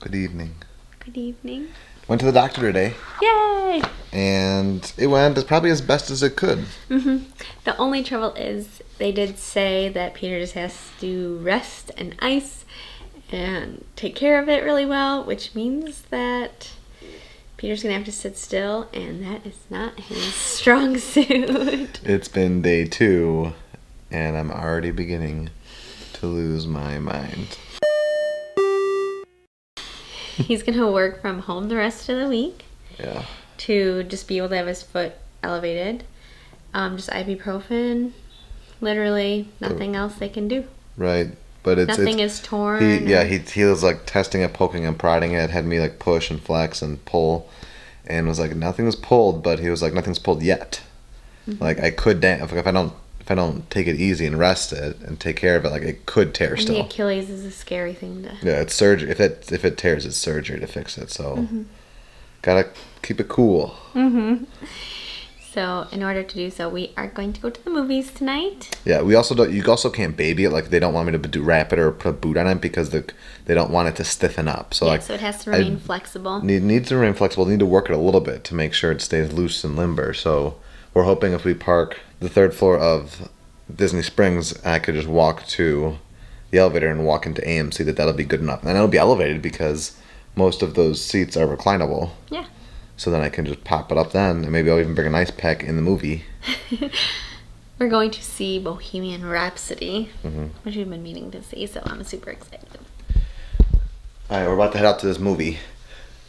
Good evening. Good evening. Went to the doctor today. Yay! And it went probably as best as it could. The only trouble is they did say that Peter just has to rest and ice and take care of it really well, which means that Peter's gonna have to sit still, and that is not his strong suit. It's been day 2, and I'm already beginning to lose my mind. He's gonna work from home the rest of the week. Yeah. To just be able to have his foot elevated. Just ibuprofen. Literally nothing else they can do. Right. But nothing is torn. He was like testing it, poking and prodding it, had me like push and flex and pull, and was like nothing was pulled, but he was like nothing's pulled yet. Like I could if I don't take it easy and rest it and take care of it, like it could tear still. The Achilles is a scary thing to. Yeah, it's surgery. If it tears, it's surgery to fix it. So gotta keep it cool. So in order to do so, we are going to go to the movies tonight. Yeah, we also don't. You also can't baby it. Like they don't want me to wrap it or put a boot on it because they don't want it to stiffen up. So so it has to remain flexible. Needs to remain flexible. Need to work it a little bit to make sure it stays loose and limber. So we're hoping if we park the 3rd floor of Disney Springs, I could just walk to the elevator and walk into AMC. That'll be good enough, and it'll be elevated because most of those seats are reclinable. Yeah. So then I can just pop it up then, and maybe I'll even bring an ice pack in the movie. We're going to see Bohemian Rhapsody, which we've been meaning to see, so I'm super excited. Alright, we're about to head out to this movie.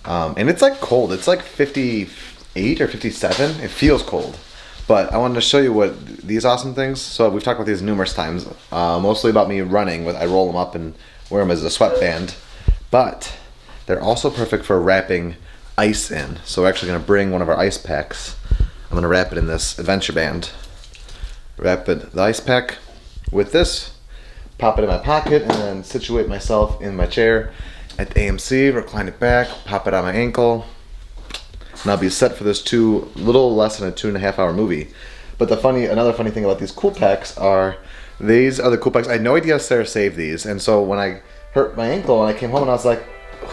And it's like cold. It's like 58 or 57. It feels cold. But I wanted to show you what these awesome things. So we've talked about these numerous times. Mostly about me running. I roll them up and wear them as a sweatband. But they're also perfect for wrapping ice in. So we're actually going to bring one of our ice packs. I'm going to wrap it in this adventure band. Wrap the ice pack with this. Pop it in my pocket and then situate myself in my chair at the AMC. Recline it back. Pop it on my ankle. And I'll be set for this little less than a 2.5 hour movie. But another funny thing about these cool packs are, these are the cool packs. I had no idea Sarah saved these. And so when I hurt my ankle and I came home and I was like,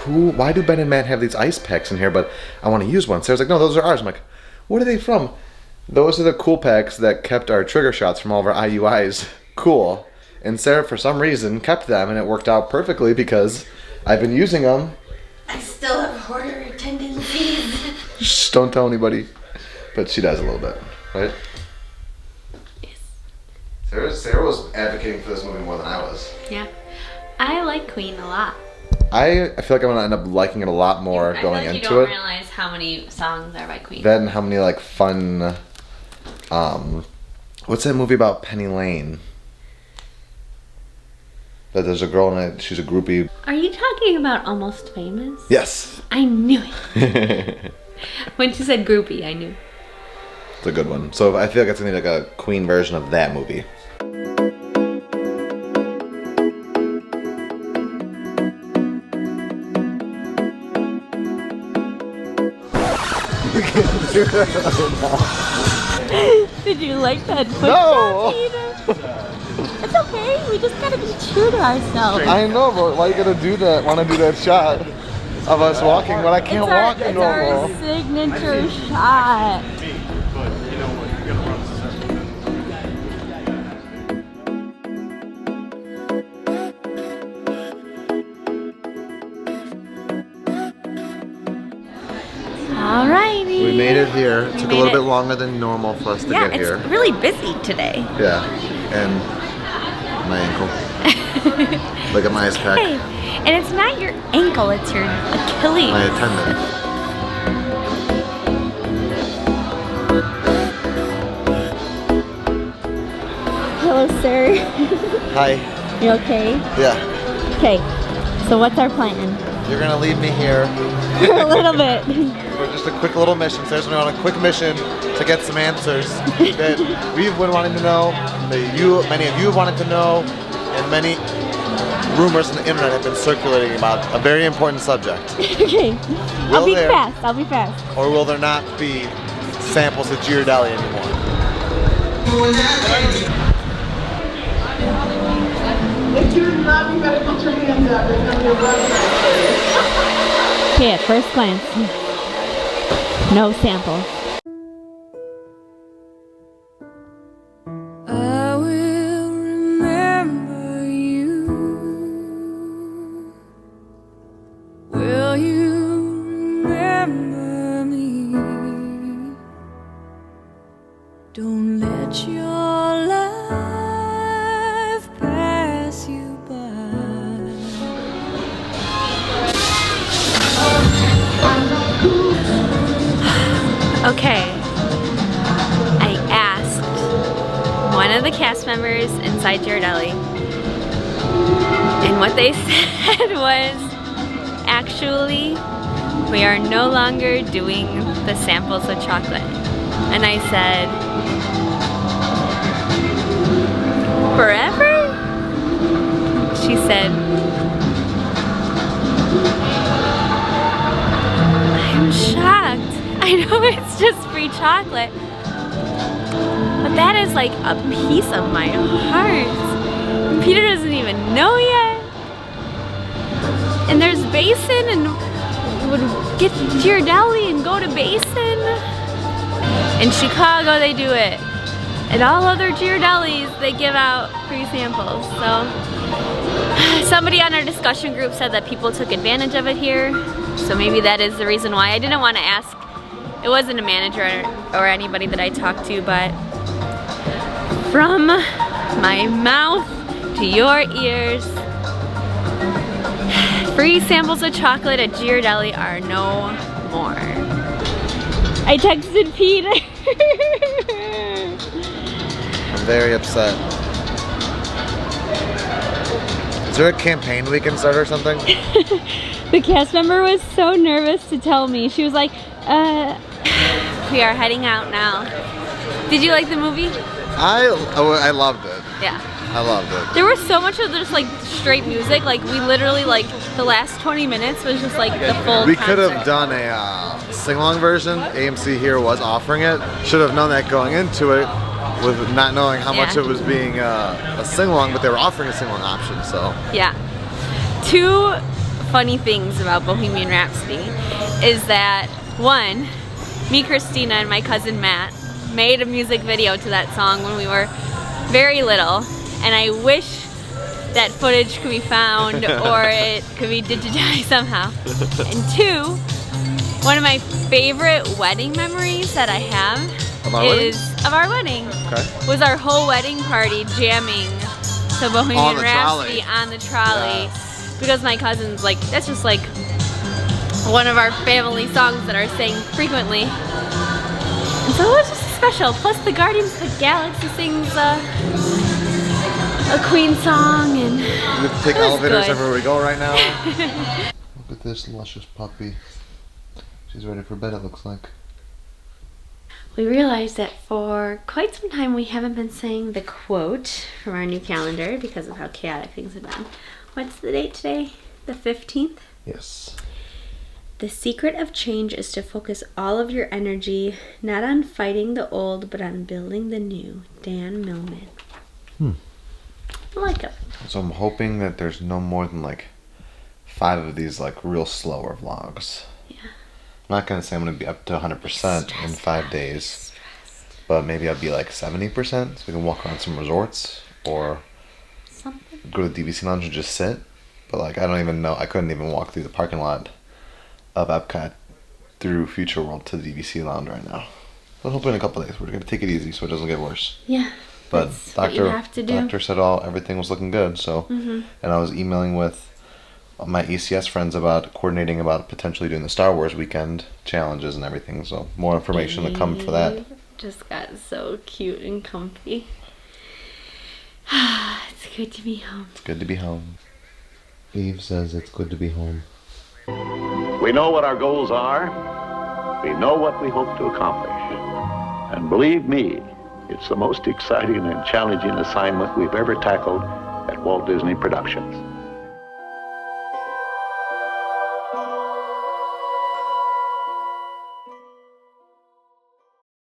why do Ben and Matt have these ice packs in here, but I want to use one? Sarah's like, no, those are ours. I'm like, what are they from? Those are the cool packs that kept our trigger shots from all of our IUIs cool. And Sarah, for some reason, kept them, and it worked out perfectly because I've been using them. I still have hoarder tendencies. Shh, don't tell anybody. But she does a little bit, right? Yes. Sarah was advocating for this movie more than I was. Yeah. I like Queen a lot. I feel like I'm gonna end up liking it a lot more going into it. You don't realize how many songs are by Queen. Then how many like fun, what's that movie about Penny Lane? That there's a girl in it, she's a groupie. Are you talking about Almost Famous? Yes. I knew it. When she said groupie, I knew. It's a good one. So I feel like it's gonna be like a Queen version of that movie. Did you like that foot No! shot, Peter? It's okay. We just gotta be true to ourselves. I know, but why are you gonna do that? Want to do that shot of us walking when I can't walk normal? It's our signature shot. Alrighty. We made it here. It took a little bit longer than normal for us to get here. Yeah, it's really busy today. Yeah, and my ankle. Look at my ice pack. Hey, and it's not your ankle, it's your Achilles. My tendon. Hello, sir. Hi. You okay? Yeah. Okay, so what's our plan? You're gonna leave me here For a little bit. for just a quick little mission. Sarah's going on a quick mission to get some answers that we've been wanting to know, that many of you have wanted to know, and many rumors on the internet have been circulating about a very important subject. Okay. I'll be fast. Or will there not be samples at Ghirardelli anymore? If you're not, you better put your hands up. There's going to be a website. Okay, at first glance, no sample. I will remember you. Will you remember me? Don't let your life pass you by. Okay, I asked one of the cast members inside Ghirardelli, and what they said was, actually, we are no longer doing the samples of chocolate. And I said, forever? She said, I'm shocked. I know it's just free chocolate, but that is like a piece of my heart. Peter doesn't even know yet. And there's Basin, and would get to Ghirardelli and go to Basin. In Chicago they do it. At all other Ghirardellis they give out free samples. So somebody on our discussion group said that people took advantage of it here. So maybe that is the reason why. I didn't want to ask. It wasn't a manager or anybody that I talked to, but from my mouth to your ears, free samples of chocolate at Ghirardelli are no more. I texted Pete. I'm very upset. Is there a campaign we can start or something? The cast member was so nervous to tell me. She was like, we are heading out now. Did you like the movie? I loved it. Yeah. I loved it. There was so much of just like straight music. Like we literally like the last 20 minutes was just like the full We concert. could have done a sing-along version. AMC here was offering it. Should have known that going into it with not knowing how much Yeah. it was being a sing-along, but they were offering a sing-along option, so. Yeah. Two funny things about Bohemian Rhapsody is that one, me, Christina, and my cousin Matt made a music video to that song when we were very little, and I wish that footage could be found or it could be digitized somehow. And two, one of my favorite wedding memories that I have Of our wedding? of our wedding. Okay. Was our whole wedding party jamming to Bohemian On the Rhapsody trolley. on the trolley. Yes. Because my cousin's like, that's just like one of our family songs that are sang frequently. And so it was just special. Plus the Guardians of the Galaxy sings a Queen song, and We have to take it was elevators good. everywhere we go right now. Look at this luscious puppy. She's ready for bed, it looks like. We realized that for quite some time we haven't been saying the quote from our new calendar because of how chaotic things have been. What's the date today? The 15th? Yes. The secret of change is to focus all of your energy not on fighting the old, but on building the new. Dan Millman. I like it. So I'm hoping that there's no more than like 5 of these like real slower vlogs. Yeah. I'm not gonna say I'm gonna be up to 100% in 5 days, but maybe I'll be like 70% so we can walk around some resorts or Something. go to the DVC lounge and just sit. But like I don't even know, I couldn't even walk through the parking lot of Epcot through Future World to the DVC lounge right now. But hopefully in a couple days we're gonna take it easy so it doesn't get worse. Yeah. But That's what you have to do. doctor said everything was looking good. So, and I was emailing with my ECS friends about coordinating about potentially doing the Star Wars weekend challenges and everything. So more information to come for that. Just got so cute and comfy. It's good to be home. It's good to be home. Eve says it's good to be home. We know what our goals are. We know what we hope to accomplish. And believe me, it's the most exciting and challenging assignment we've ever tackled at Walt Disney Productions.